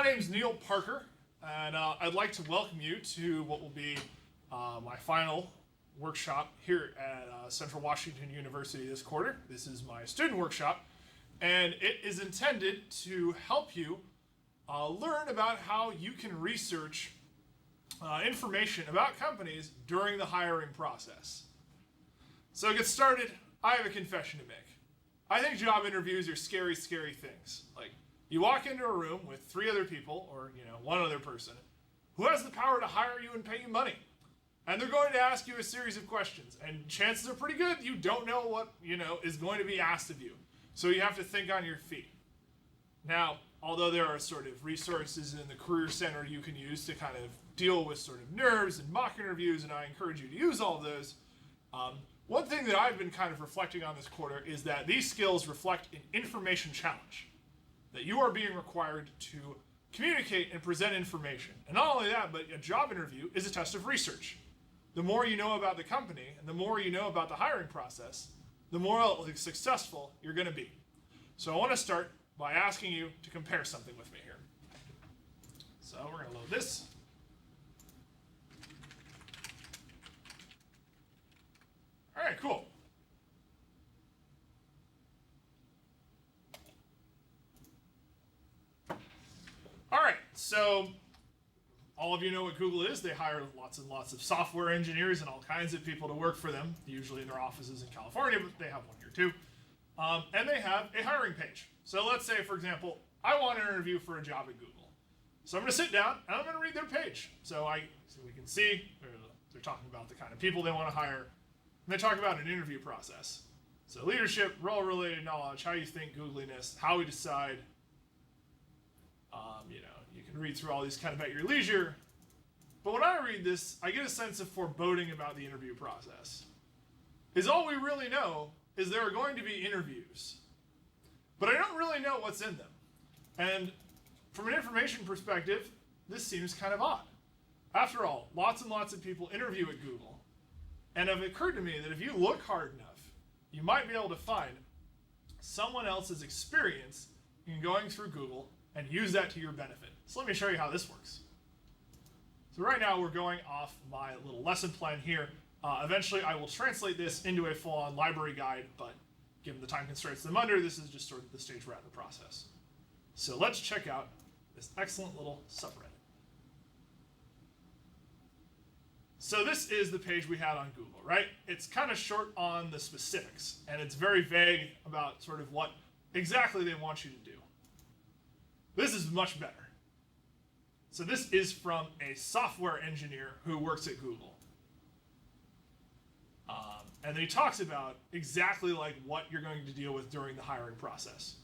name's Neil Parker, and I'd like to welcome you to what will be my final workshop here at Central Washington University this quarter. This is my student workshop, and it is intended to help you learn about how you can research information about companies during the hiring process. So to get started, I have a confession to make. I think job interviews are scary, scary things. Like, you walk into a room with 3 other people, or one other person, who has the power to hire you and pay you money. And they're going to ask you a series of questions, and chances are pretty good you don't know what is going to be asked of you. So you have to think on your feet. Now, although there are sort of resources in the Career Center you can use to kind of deal with sort of nerves and mock interviews, and I encourage you to use all of those, one thing that I've been kind of reflecting on this quarter is that these skills reflect an information challenge. That you are being required to communicate and present information. And not only that, but a job interview is a test of research. The more you know about the company, and the more you know about the hiring process, the more successful you're going to be. So I want to start by asking you to compare something with me here. So we're going to load this. All right, cool. All right, so all of you know what Google is. They hire lots and lots of software engineers and all kinds of people to work for them, usually in their offices in California, but they have one here too. And they have a hiring page. So let's say, for example, I want an interview for a job at Google. So I'm going to sit down and I'm going to read their page. So we can see they're talking about the kind of people they want to hire. And they talk about an interview process. So leadership, role-related knowledge, how you think, Googliness, how we decide. You can read through all these kind of at your leisure. But when I read this, I get a sense of foreboding about the interview process. Is all we really know is there are going to be interviews. But I don't really know what's in them. And from an information perspective, this seems kind of odd. After all, lots and lots of people interview at Google. And it occurred to me that if you look hard enough, you might be able to find someone else's experience in going through Google and use that to your benefit. So let me show you how this works. So right now we're going off my little lesson plan here. Eventually I will translate this into a full-on library guide, but given the time constraints that I'm under, this is just sort of the stage we're at in the process. So let's check out this excellent little subreddit. So this is the page we had on Google, right? It's kind of short on the specifics, and it's very vague about sort of what exactly they want you to do. This is much better. So this is from a software engineer who works at Google. And then he talks about exactly like what you're going to deal with during the hiring process.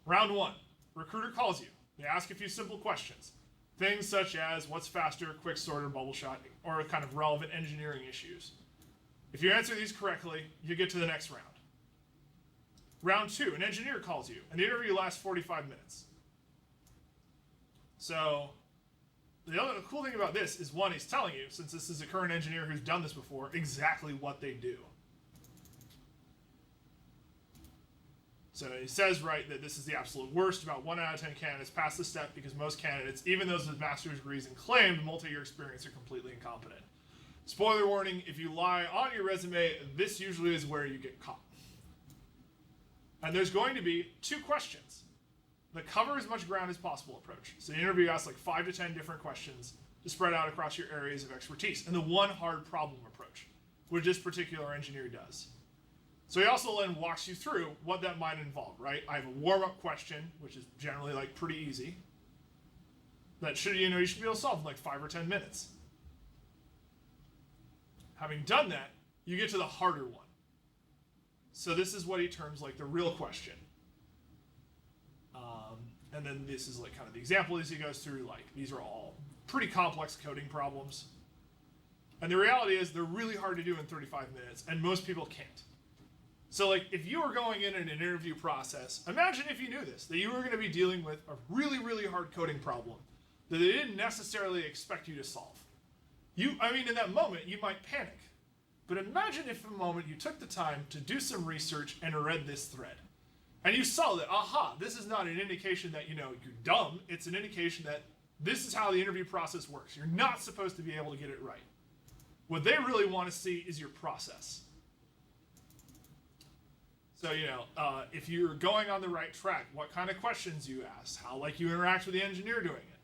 Round 1, recruiter calls you. They ask a few simple questions. Things such as what's faster, quick sort, or bubble shot, or kind of relevant engineering issues. If you answer these correctly, you get to the next round. Round 2, an engineer calls you, and the interview lasts 45 minutes. So the other cool thing about this is, one, he's telling you, since this is a current engineer who's done this before, exactly what they do. So he says, right, that this is the absolute worst. About 1 out of 10 candidates pass this step because most candidates, even those with master's degrees and claimed multi-year experience, are completely incompetent. Spoiler warning, if you lie on your resume, this usually is where you get caught. And there's going to be 2 questions. The cover as much ground as possible approach. So the interview asks like 5 to 10 different questions to spread out across your areas of expertise. And the one hard problem approach, which this particular engineer does. So he also then walks you through what that might involve, right? I have a warm-up question, which is generally like pretty easy. That should, you should be able to solve in like 5 or 10 minutes. Having done that, you get to the harder one. So this is what he terms like the real question. And then this is like kind of the example as he goes through, like these are all pretty complex coding problems. And the reality is they're really hard to do in 35 minutes, and most people can't. So like if you were going in an interview process, imagine if you knew this, that you were going to be dealing with a really, really hard coding problem that they didn't necessarily expect you to solve. In that moment, you might panic. But imagine if for a moment you took the time to do some research and read this thread. And you saw that, aha, this is not an indication that, you're dumb. It's an indication that this is how the interview process works. You're not supposed to be able to get it right. What they really want to see is your process. So, if you're going on the right track, what kind of questions you ask, how you interact with the engineer doing it.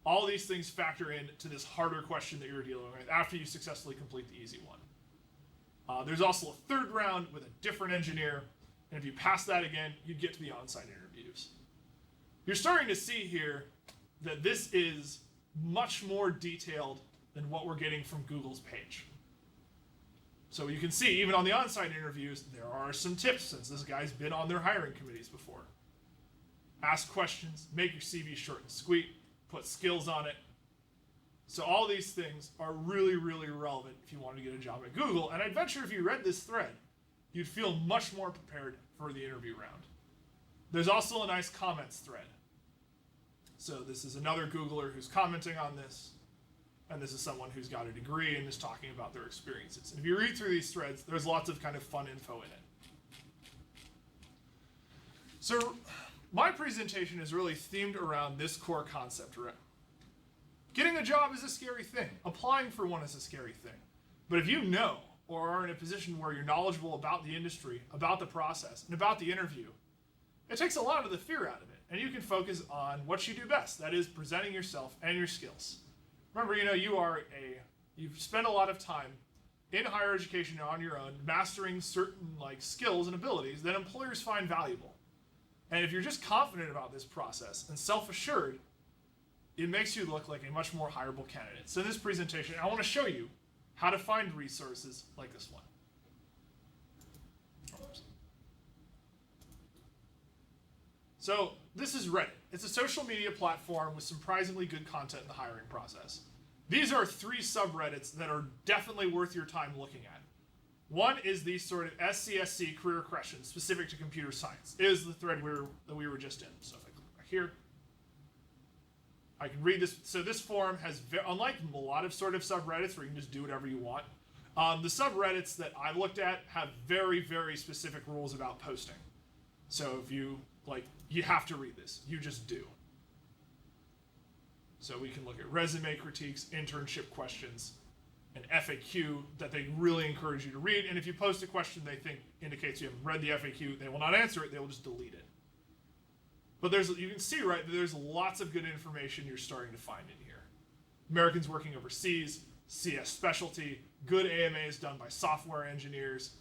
All these things factor into this harder question that you're dealing with after you successfully complete the easy one. There's also a third round with a different engineer, and if you pass that again, you get to the on-site interviews. You're starting to see here that this is much more detailed than what we're getting from Google's page. So you can see, even on the on-site interviews, there are some tips since this guy's been on their hiring committees before. Ask questions, make your CV short and sweet, put skills on it. So all these things are really, really relevant if you want to get a job at Google. And I'd venture if you read this thread, you'd feel much more prepared for the interview round. There's also a nice comments thread. So this is another Googler who's commenting on this. And this is someone who's got a degree and is talking about their experiences. And if you read through these threads, there's lots of kind of fun info in it. So my presentation is really themed around this core concept. Getting a job is a scary thing. Applying for one is a scary thing. But if you know or are in a position where you're knowledgeable about the industry, about the process, and about the interview, it takes a lot of the fear out of it. And you can focus on what you do best. That is presenting yourself and your skills. Remember, you've spent a lot of time in higher education on your own, mastering certain skills and abilities that employers find valuable. And if you're just confident about this process and self-assured, it makes you look like a much more hireable candidate. So in this presentation, I want to show you how to find resources like this one. So this is Reddit. It's a social media platform with surprisingly good content in the hiring process. These are 3 subreddits that are definitely worth your time looking at. One is the sort of SCSC career questions specific to computer science. It is the thread that we were just in. So if I click right here, I can read this. So this forum has, unlike a lot of sort of subreddits where you can just do whatever you want, the subreddits that I've looked at have very, very specific rules about posting. So if you you have to read this. You just do. So we can look at resume critiques, internship questions, an FAQ that they really encourage you to read. And if you post a question they think indicates you haven't read the FAQ, they will not answer it. They will just delete it. But you can see, that there's lots of good information you're starting to find in here. Americans working overseas, CS specialty, good AMAs done by software engineers,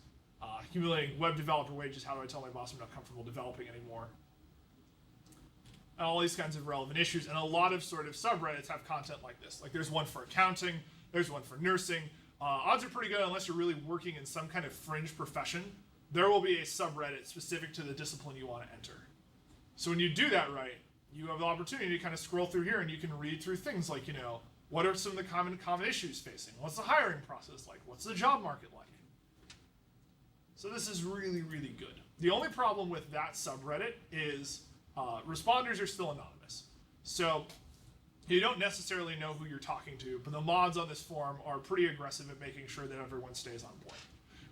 accumulating web developer wages. How do I tell my boss I'm not comfortable developing anymore? And all these kinds of relevant issues. And a lot of sort of subreddits have content like this. There's one for accounting, there's one for nursing. Odds are pretty good unless you're really working in some kind of fringe profession. There will be a subreddit specific to the discipline you want to enter. So when you do that right, you have the opportunity to kind of scroll through here and you can read through things like, what are some of the common issues facing? What's the hiring process like? What's the job market like? So this is really, really good. The only problem with that subreddit is responders are still anonymous. So you don't necessarily know who you're talking to, but the mods on this forum are pretty aggressive at making sure that everyone stays on board.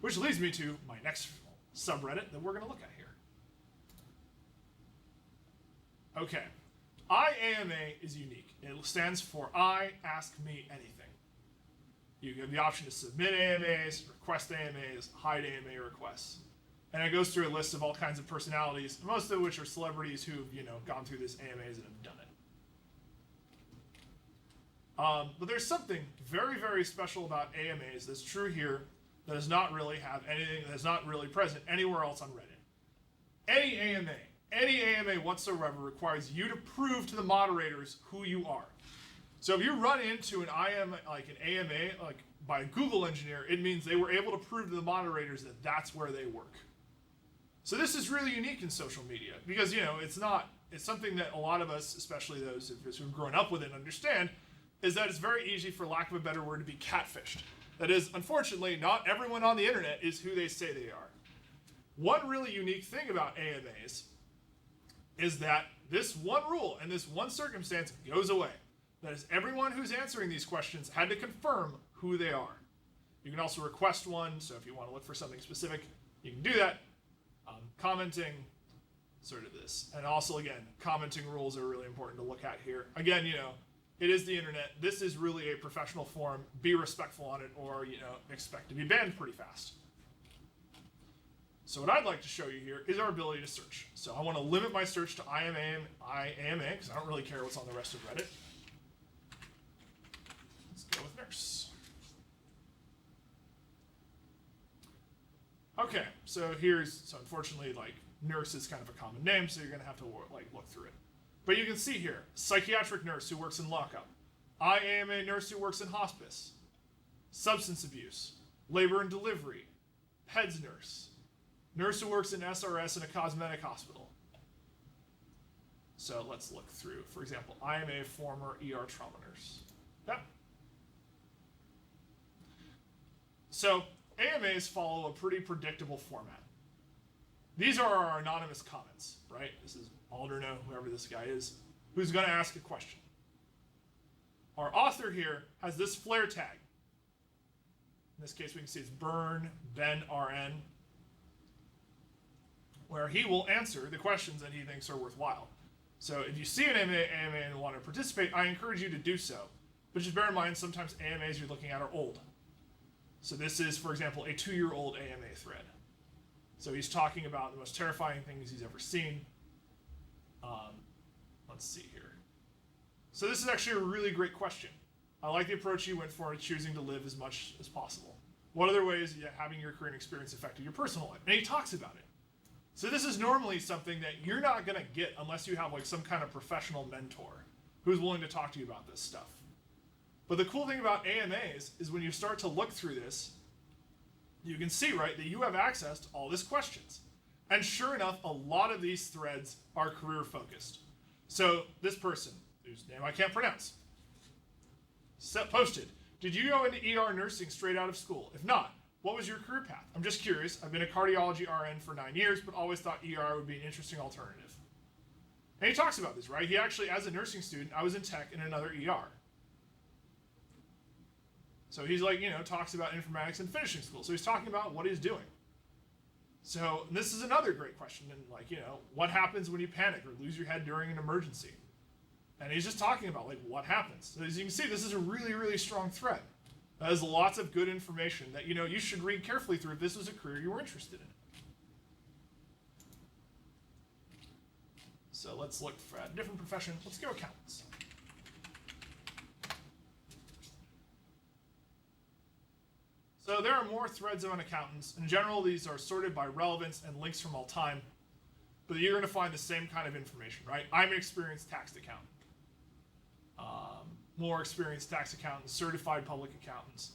Which leads me to my next subreddit that we're going to look at here. Okay, IAMA is unique. It stands for I Ask Me Anything. You have the option to submit AMAs, request AMAs, hide AMA requests. And it goes through a list of all kinds of personalities, most of which are celebrities who've, gone through this AMAs and have done it. But there's something very, very special about AMAs that's true here that does not really have anything, that's not really present anywhere else on Reddit. Any AMA whatsoever requires you to prove to the moderators who you are. So if you run into an AMA by a Google engineer, it means they were able to prove to the moderators that that's where they work. So this is really unique in social media because, it's something that a lot of us, especially those who've grown up with it, understand, is that it's very easy, for lack of a better word, to be catfished. That is, unfortunately, not everyone on the internet is who they say they are. One really unique thing about AMAs is that this one rule and this one circumstance goes away. That is, everyone who's answering these questions had to confirm who they are. You can also request one, so if you want to look for something specific, you can do that. Commenting, sort of this. And also, again, commenting rules are really important to look at here. Again, it is the internet. This is really a professional forum. Be respectful on it, or, expect to be banned pretty fast. So what I'd like to show you here is our ability to search. So I want to limit my search to IAMA, because I don't really care what's on the rest of Reddit. Let's go with nurse. Okay, so unfortunately, nurse is kind of a common name, so you're going to have to look through it. But you can see here, psychiatric nurse who works in lockup, IAMA nurse who works in hospice, substance abuse, labor and delivery, PEDS nurse, nurse who works in SRS in a cosmetic hospital. So let's look through, for example, IMA former ER trauma nurse. Yep. So AMAs follow a pretty predictable format. These are our anonymous comments, right? This is Alderno, whoever this guy is, who's going to ask a question. Our author here has this flare tag. In this case, we can see it's Burn Ben RN, where he will answer the questions that he thinks are worthwhile. So if you see an AMA and want to participate, I encourage you to do so. But just bear in mind, sometimes AMAs you're looking at are old. So this is, for example, a 2-year-old AMA thread. So he's talking about the most terrifying things he's ever seen. Let's see here. So this is actually a really great question. I like the approach you went for, choosing to live as much as possible. What other ways having your career and experience affected your personal life? And he talks about it. So this is normally something that you're not going to get unless you have some kind of professional mentor who's willing to talk to you about this stuff. But the cool thing about AMAs is when you start to look through this, you can see, right, that you have access to all these questions. And sure enough, a lot of these threads are career focused. So this person, whose name I can't pronounce, posted, did you go into ER nursing straight out of school? If not, what was your career path? I'm just curious. I've been a cardiology RN for 9 years, but always thought ER would be an interesting alternative. And he talks about this, right? He actually, as a nursing student, I was in tech in another ER. So he's talks about informatics and finishing school. So he's talking about what he's doing. So this is another great question. And what happens when you panic or lose your head during an emergency? And he's just talking about what happens. So as you can see, this is a really, really strong thread. There's lots of good information that you should read carefully through if this was a career you were interested in. So let's look for a different profession. Let's go accountants. So there are more threads on accountants. In general, these are sorted by relevance and links from all time. But you're going to find the same kind of information, right? I'm an experienced tax accountant. More experienced tax accountants, certified public accountants.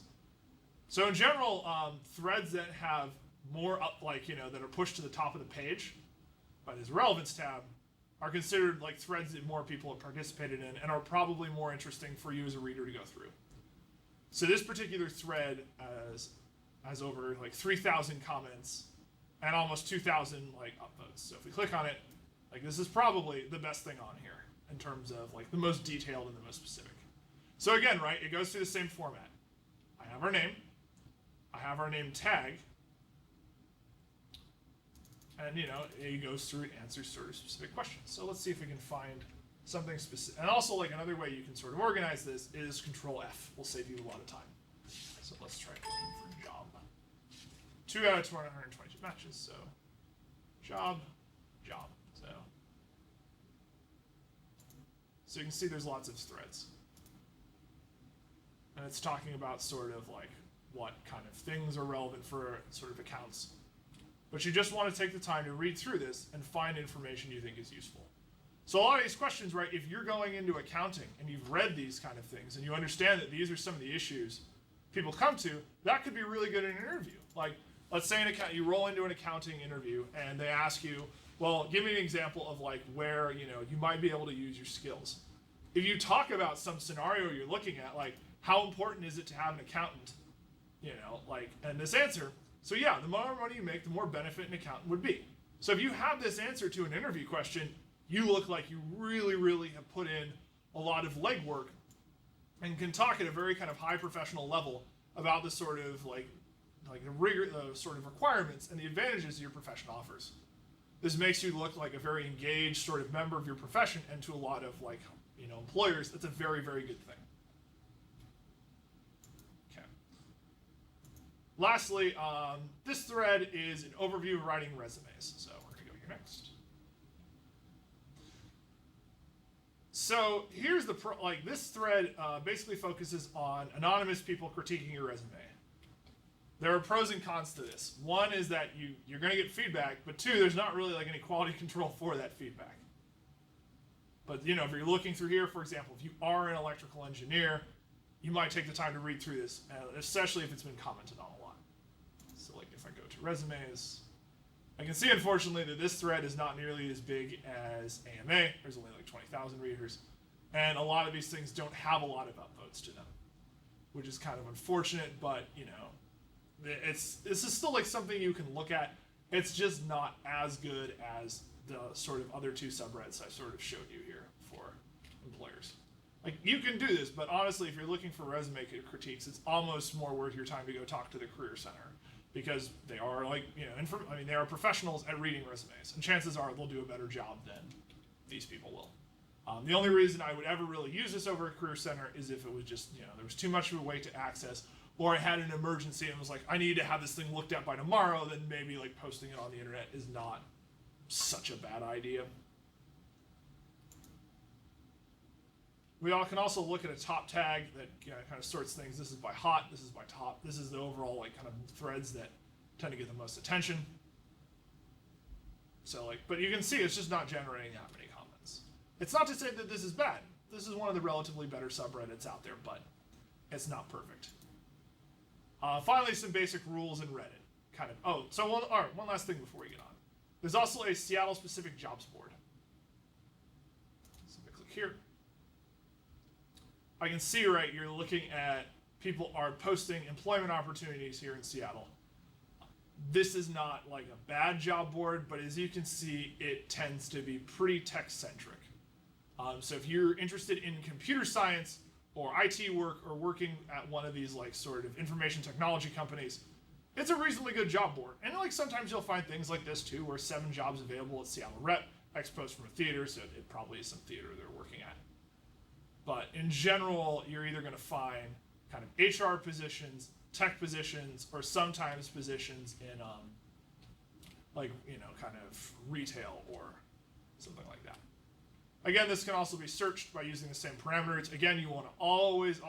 So in general, threads that have more that are pushed to the top of the page by this relevance tab are considered threads that more people have participated in and are probably more interesting for you as a reader to go through. So this particular thread has over 3,000 comments and almost 2,000 upvotes. So if we click on it, this is probably the best thing on here in terms of the most detailed and the most specific. So again, right, it goes through the same format. I have our name, I have our name tag, and it goes through and answers sort of specific questions. So let's see if we can find something specific. And also another way you can sort of organize this is Control F. Will save you a lot of time. So let's try looking for job. 2 out of 222 matches. So job. So you can see there's lots of threads. And it's talking about sort of what kind of things are relevant for sort of accounts. But you just want to take the time to read through this and find information you think is useful. So a lot of these questions, right, if you're going into accounting and you've read these kind of things and you understand that these are some of the issues people come to, that could be really good in an interview. Let's say you roll into an accounting interview and they ask you, well, give me an example of where you might be able to use your skills. If you talk about some scenario you're looking at, how important is it to have an accountant? And this answer. So yeah, the more money you make, the more benefit an accountant would be. So if you have this answer to an interview question, you look like you really, really have put in a lot of legwork and can talk at a very kind of high professional level about the sort of the rigor, the sort of requirements and the advantages your profession offers. This makes you look like a very engaged sort of member of your profession, and to a lot of like, employers, that's a very, very good thing. Okay. Lastly, this thread is an overview of writing resumes. So we're gonna go here next. So here's the this thread basically focuses on anonymous people critiquing your resume. There are pros and cons to this. One is that you're going to get feedback, but two, there's not really like any quality control for that feedback. But if you're looking through here, for example, if you are an electrical engineer, you might take the time to read through this, especially if it's been commented on a lot. So like if I go to resumes, I can see unfortunately that this thread is not nearly as big as AMA. There's only like 20,000 readers, and a lot of these things don't have a lot of upvotes to them, which is kind of unfortunate, but this is still like something you can look at. It's just not as good as the sort of other two subreddits I sort of showed you here for employers. Like, you can do this, but honestly, if you're looking for resume critiques, it's almost more worth your time to go talk to the Career Center, because they are like, they are professionals at reading resumes, and chances are they'll do a better job than these people will. The only reason I would ever really use this over a Career Center is if it was just, there was too much of a way to access, or I had an emergency and was like, I need to have this thing looked at by tomorrow, then maybe like posting it on the internet is not such a bad idea. We all can also look at a top tag that kind of sorts things. This is by hot, this is by top. This is the overall like kind of threads that tend to get the most attention. So like, but you can see it's just not generating that many comments. It's not to say that this is bad. This is one of the relatively better subreddits out there, but it's not perfect. Finally, some basic rules in Reddit. One last thing before we get on. There's also a Seattle-specific jobs board. So if I click here, I can see, right, you're looking at people are posting employment opportunities here in Seattle. This is not like a bad job board, but as you can see, it tends to be pretty tech-centric. So if you're interested in computer science, or IT work, or working at one of these like sort of information technology companies, it's a reasonably good job board. And like sometimes you'll find things like this too, where 7 jobs available at Seattle Rep, X post from a theater, so it probably is some theater they're working at. But in general, you're either going to find kind of HR positions, tech positions, or sometimes positions in kind of retail or something like that. Again, this can also be searched by using the same parameters. Again, you want to always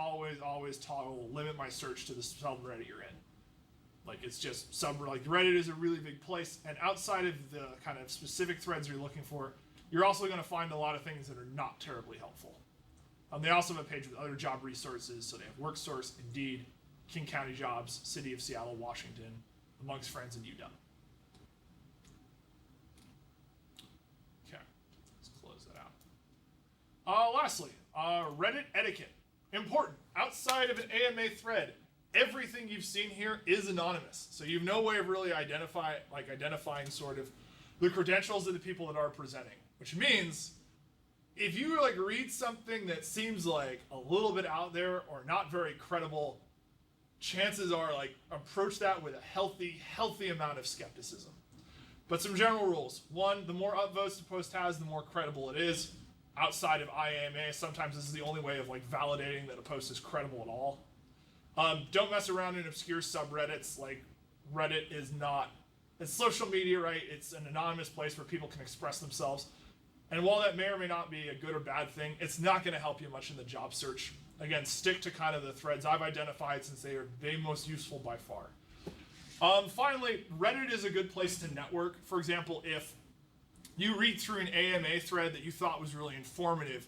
toggle limit my search to the subreddit you're in. Like, it's just like Reddit is a really big place, and outside of the kind of specific threads you're looking for, you're also going to find a lot of things that are not terribly helpful. They also have a page with other job resources, so they have WorkSource, Indeed, King County Jobs, City of Seattle, Washington, Amongst Friends, and UW. Lastly, Reddit etiquette. Important. Outside of an AMA thread, everything you've seen here is anonymous. So you have no way of really identifying sort of the credentials of the people that are presenting. Which means, if you like read something that seems like a little bit out there or not very credible, chances are like approach that with a healthy amount of skepticism. But some general rules. 1, the more upvotes the post has, the more credible it is. Outside of IAMA, sometimes this is the only way of like validating that a post is credible at all. Don't mess around in obscure subreddits. Like, Reddit is not, it's social media, right? It's an anonymous place where people can express themselves. And while that may or may not be a good or bad thing, it's not going to help you much in the job search. Again, stick to kind of the threads I've identified since they are the most useful by far. Finally, Reddit is a good place to network. For example, if you read through an AMA thread that you thought was really informative,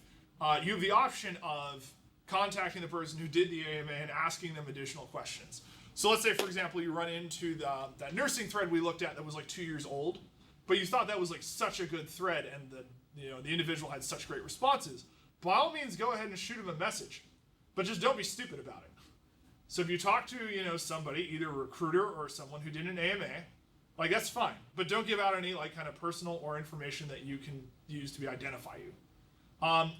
you have the option of contacting the person who did the AMA and asking them additional questions. So let's say, for example, you run into that nursing thread we looked at that was like 2 years old, but you thought that was like such a good thread and the individual had such great responses. By all means, go ahead and shoot them a message, but just don't be stupid about it. So if you talk to somebody, either a recruiter or someone who did an AMA, like, that's fine, but don't give out any like kind of personal or information that you can use to identify you.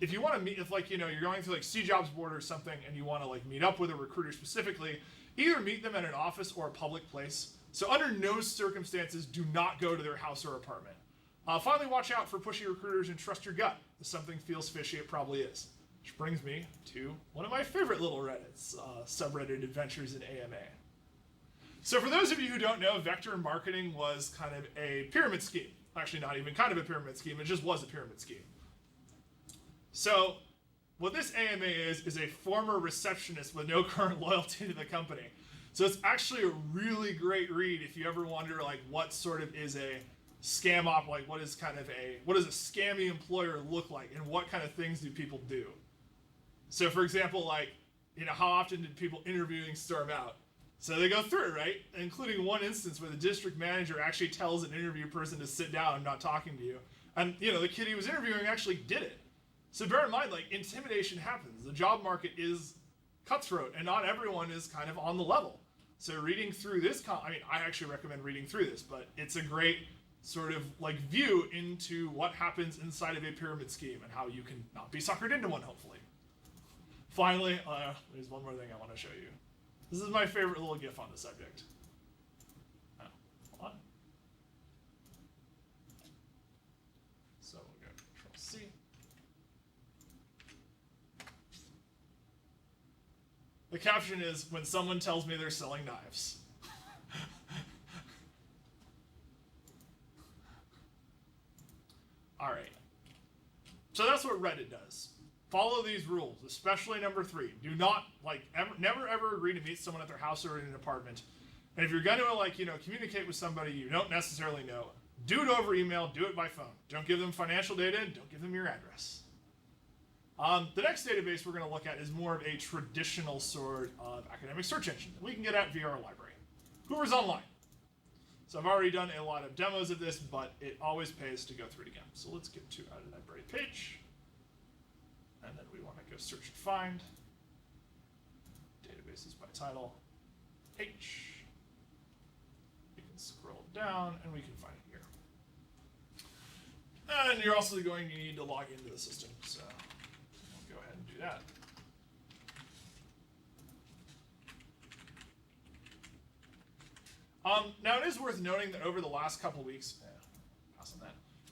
If you want to meet, if you're going through like CJobs board or something and you want to like meet up with a recruiter specifically, either meet them at an office or a public place. So under no circumstances do not go to their house or apartment. Finally, watch out for pushy recruiters and trust your gut. If something feels fishy, it probably is. Which brings me to one of my favorite little Reddits, subreddit adventures in AMA. So for those of you who don't know, vector marketing was kind of a pyramid scheme. Actually, not even kind of a pyramid scheme, it just was a pyramid scheme. So what this AMA is a former receptionist with no current loyalty to the company. So it's actually a really great read if you ever wonder like what sort of is a scam op, like what does a scammy employer look like and what kind of things do people do? So for example, like, how often did people interviewing storm out? So they go through it, right? Including one instance where the district manager actually tells an interview person to sit down and not talking to you. And, the kid he was interviewing actually did it. So bear in mind, like, intimidation happens. The job market is cutthroat, and not everyone is kind of on the level. So reading through this, I actually recommend reading through this, but it's a great sort of, like, view into what happens inside of a pyramid scheme and how you can not be suckered into one, hopefully. Finally, there's one more thing I want to show you. This is my favorite little GIF on the subject. Oh, hold on. So we'll go Control-C. The caption is, when someone tells me they're selling knives. All right. So that's what Reddit does. Follow these rules, especially number 3. Do not, never ever agree to meet someone at their house or in an apartment. And if you're going to, communicate with somebody you don't necessarily know, do it over email, do it by phone. Don't give them financial data, and don't give them your address. The next database we're going to look at is more of a traditional sort of academic search engine that we can get at via our library. Hoovers Online. So I've already done a lot of demos of this, but it always pays to go through it again. So let's get to our library page. And then we want to go search and find. Databases by title. H. We can scroll down and we can find it here. And you're also going to need to log into the system. So we'll go ahead and do that. Now it is worth noting that over the last couple weeks,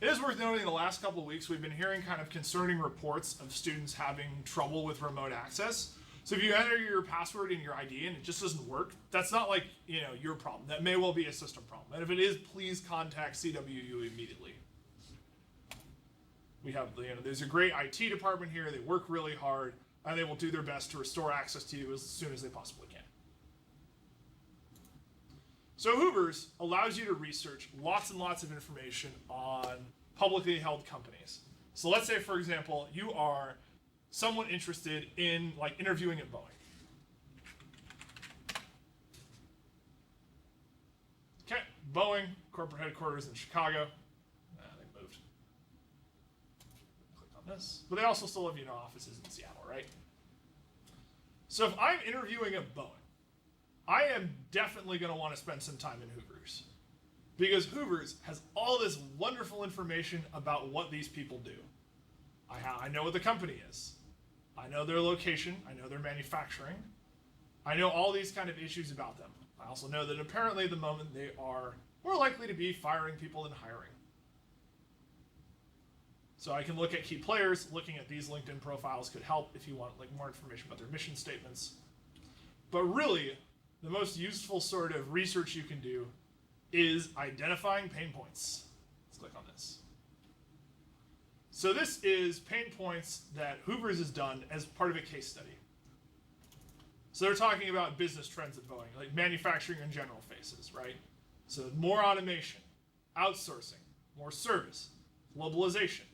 it is worth noting the last couple of weeks we've been hearing kind of concerning reports of students having trouble with remote access. So if you enter your password and your ID and it just doesn't work, that's not like, your problem. That may well be a system problem. And if it is, please contact CWU immediately. We have, there's a great IT department here. They work really hard and they will do their best to restore access to you as soon as they possibly can. So Hoovers allows you to research lots and lots of information on publicly held companies. So let's say, for example, you are someone interested in interviewing at Boeing. Okay, Boeing, corporate headquarters in Chicago. They moved. Click on this. But they also still have, offices in Seattle, right? So if I'm interviewing at Boeing, I am definitely going to want to spend some time in Hoovers. Because Hoovers has all this wonderful information about what these people do. I know what the company is. I know their location. I know their manufacturing. I know all these kind of issues about them. I also know that apparently at the moment they are more likely to be firing people than hiring. So I can look at key players. Looking at these LinkedIn profiles could help if you want more information about their mission statements. But really, the most useful sort of research you can do is identifying pain points. Let's click on this. So this is pain points that Hoovers has done as part of a case study. So they're talking about business trends at Boeing, like manufacturing in general faces, right? So more automation, outsourcing, more service, globalization,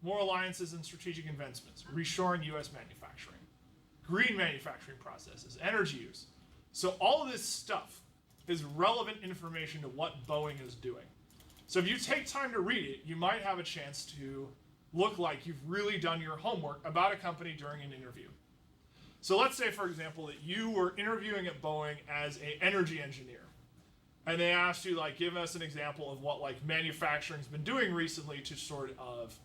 more alliances and strategic investments, reshoring U.S. manufacturing, green manufacturing processes, energy use. So all of this stuff is relevant information to what Boeing is doing. So if you take time to read it, you might have a chance to look like you've really done your homework about a company during an interview. So let's say, for example, that you were interviewing at Boeing as an energy engineer, and they asked you, give us an example of what, manufacturing's been doing recently to sort of,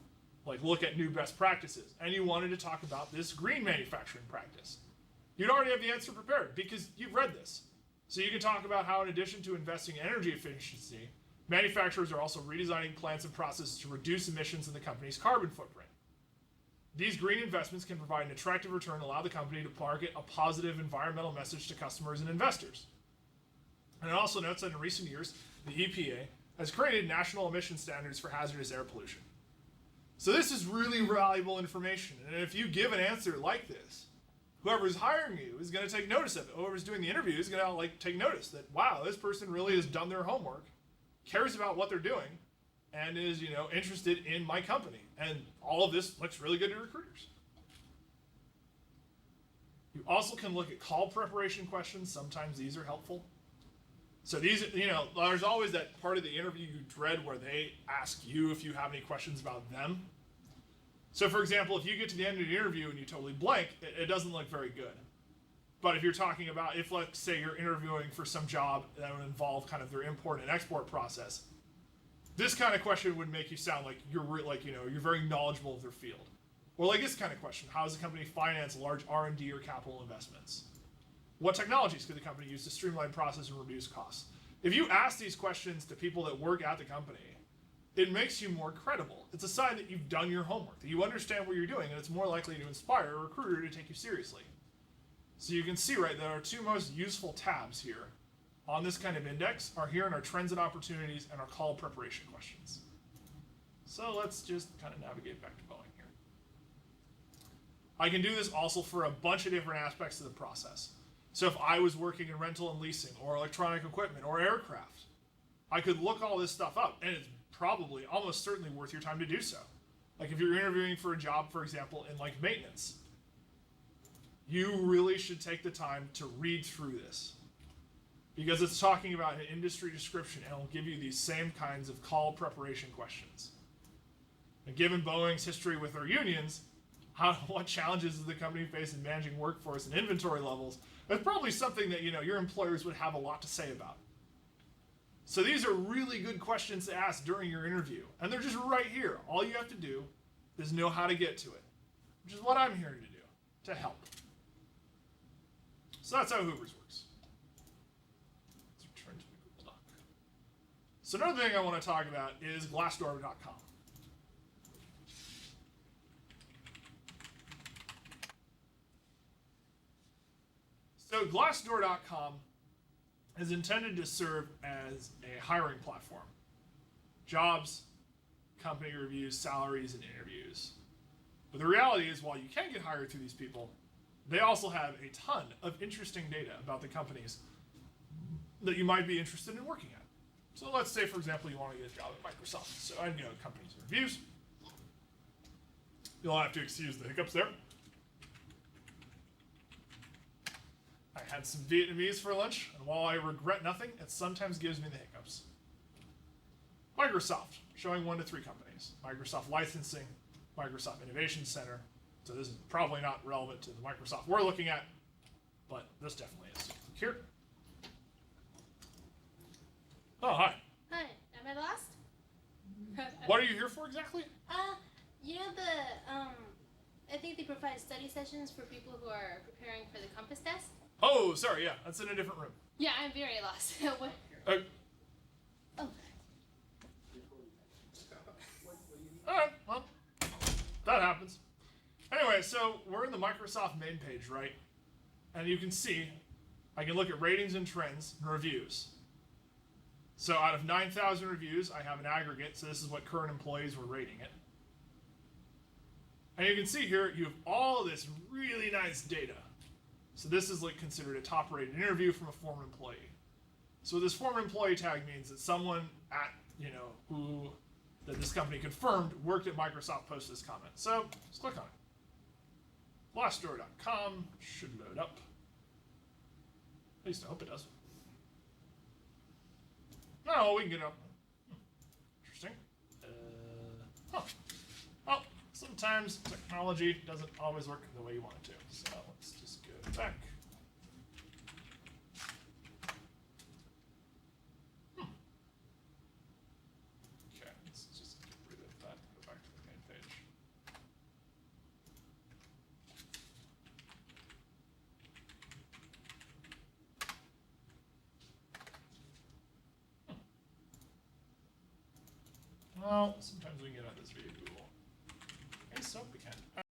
look at new best practices. And you wanted to talk about this green manufacturing practice. You'd already have the answer prepared because you've read this. So you can talk about how, in addition to investing in energy efficiency, Manufacturers are also redesigning plants and processes to reduce emissions in the company's carbon footprint. These green investments can provide an attractive return and allow the company to market a positive environmental message to customers and investors. And it also notes that in recent years, the EPA has created national emission standards for hazardous air pollution. So this is really valuable information. And if you give an answer like this, whoever's hiring you is going to take notice of it. Whoever's doing the interview is going to take notice that, wow, this person really has done their homework, cares about what they're doing, and is, interested in my company. And all of this looks really good to recruiters. You also can look at call preparation questions. Sometimes these are helpful. So these, there's always that part of the interview you dread where they ask you if you have any questions about them. So for example, if you get to the end of the interview and you totally blank, it doesn't look very good. But if you're talking about, if let's say you're interviewing for some job that would involve kind of their import and export process, this kind of question would make you sound like you're very knowledgeable of their field. Or like this kind of question: how does the company finance large R&D or capital investments? What technologies could the company use to streamline process and reduce costs? If you ask these questions to people that work at the company, it makes you more credible. It's a sign that you've done your homework, that you understand what you're doing, and it's more likely to inspire a recruiter to take you seriously. So you can see, right, that our two most useful tabs here on this kind of index are here in our trends and opportunities and our call preparation questions. So let's just kind of navigate back to Boeing here. I can do this also for a bunch of different aspects of the process. So if I was working in rental and leasing or electronic equipment or aircraft, I could look all this stuff up, and it's probably almost certainly worth your time to do so. Like if you're interviewing for a job, for example, in like maintenance, you really should take the time to read through this, because it's talking about an industry description and it'll give you these same kinds of call preparation questions. And given Boeing's history with their unions, what challenges does the company face in managing workforce and inventory levels? That's probably something that your employers would have a lot to say about. So these are really good questions to ask during your interview, and they're just right here. All you have to do is know how to get to it, which is what I'm here to do, to help. So that's how Hoovers works. Let's return to the Google Doc. So another thing I want to talk about is Glassdoor.com. So Glassdoor.com is intended to serve as a hiring platform. Jobs, company reviews, salaries, and interviews. But the reality is, while you can get hired through these people, they also have a ton of interesting data about the companies that you might be interested in working at. So let's say, for example, you want to get a job at Microsoft. So I can go to companies and reviews. You'll have to excuse the hiccups there. I had some Vietnamese for lunch, and while I regret nothing, it sometimes gives me the hiccups. Microsoft, showing 1 to 3 companies. Microsoft Licensing, Microsoft Innovation Center. So this is probably not relevant to the Microsoft we're looking at, but this definitely is. Here. Oh, hi. Hi, am I lost? What are you here for exactly? I think they provide study sessions for people who are preparing for the Compass test. Oh, sorry, yeah, that's in a different room. Yeah, I'm very lost. What? Oh. Alright, well, that happens. Anyway, so we're in the Microsoft main page, right? And you can see, I can look at ratings and trends and reviews. So out of 9,000 reviews, I have an aggregate, so this is what current employees were rating it. And you can see here, you have all of this really nice data. So this is like considered a top-rated interview from a former employee. So this former employee tag means that someone at, that this company confirmed worked at Microsoft posted this comment. So let's click on it. Glassdoor.com should load up. At least I hope it does. No, we can get it up. Interesting. Well, sometimes technology doesn't always work the way you want it to. So let's just go back. Okay, let's just get rid of that and go back to the main page. Well, sometimes we can get at this via Google. I guess so we can.